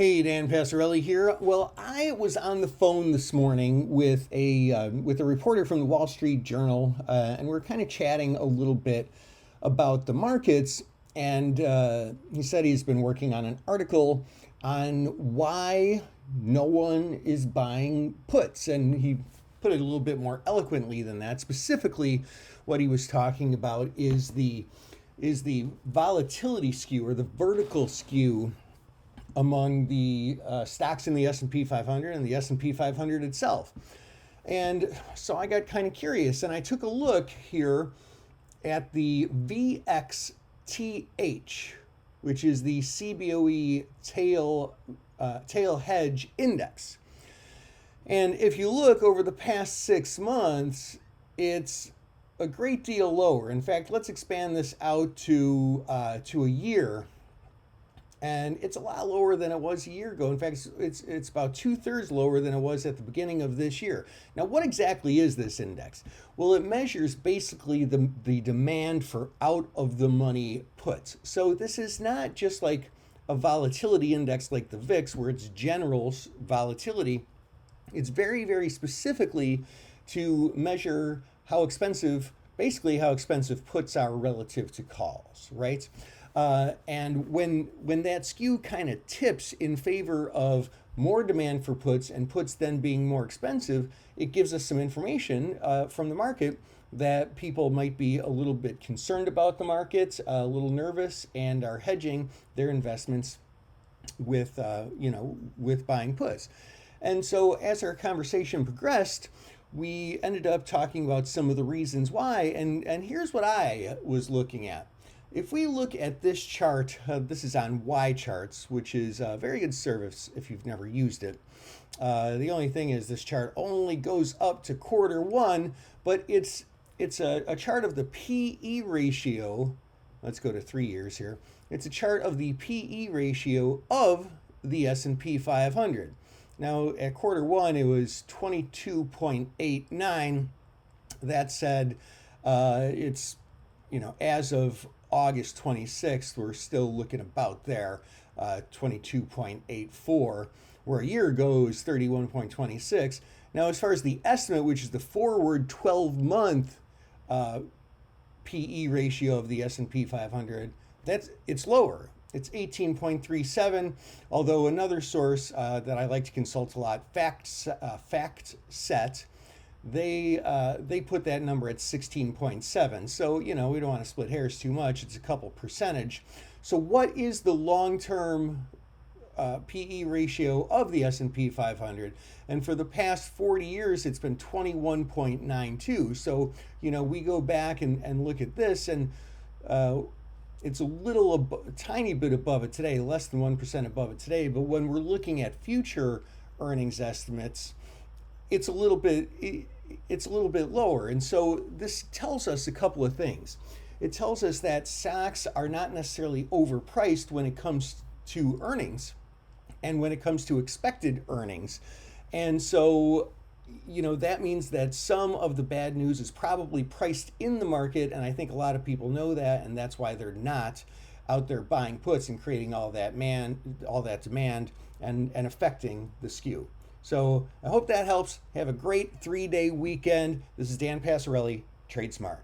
Hey, Dan Passarelli here. Well, I was on the phone this morning with a reporter from the Wall Street Journal, and we're kind of chatting a little bit about the markets. And he said he's been working on an article on why no one is buying puts, and he put it a little bit more eloquently than that. Specifically, what he was talking about is the volatility skew or the vertical skew among the stocks in the S&P 500 and the S&P 500 itself. And so I got kind of curious and I took a look here at the VXTH, which is the CBOE tail hedge index. And if you look over the past 6 months, it's a great deal lower. In fact, let's expand this out to a year. And it's a lot lower than it was a year ago. In fact, it's about 2/3 lower than it was at the beginning of this year. Now, what exactly is this index? Well, it measures basically the demand for out of the money puts. So this is not just like a volatility index like the VIX, where it's general volatility. It's very, very specifically to measure basically how expensive puts are relative to calls, right? And when that skew kind of tips in favor of more demand for puts and puts then being more expensive, it gives us some information from the market that people might be a little bit concerned about the market, a little nervous, and are hedging their investments with buying puts. And so as our conversation progressed, we ended up talking about some of the reasons why. And here's what I was looking at. If we look at this chart, this is on Y charts, which is a very good service if you've never used it. The only thing is this chart only goes up to Q1, but it's a chart of the PE ratio. Let's go to 3 years here. It's a chart of the PE ratio of the S&P 500. Now at Q1 it was 22.89. That said, it's as of August 26th, we're still looking about there, 22.84, where a year ago it was 31.26. Now, as far as the estimate, which is the forward 12-month PE ratio of the S&P 500, it's lower. It's 18.37, although another source that I like to consult a lot, FactSet, they put that number at 16.7. So, we don't want to split hairs too much. It's a couple percentage. So what is the long-term PE ratio of the S&P 500? And for the past 40 years, it's been 21.92. So, we go back and look at this, and it's a tiny bit above it today, less than 1% above it today. But when we're looking at future earnings estimates, it's a little bit lower. And so this tells us a couple of things. It tells us that stocks are not necessarily overpriced when it comes to earnings and when it comes to expected earnings. And so, that means that some of the bad news is probably priced in the market, and I think a lot of people know that, and that's why they're not out there buying puts and creating all that demand and affecting the skew. So I hope that helps. Have a great 3-day weekend. This is Dan Passarelli, Trade Smart.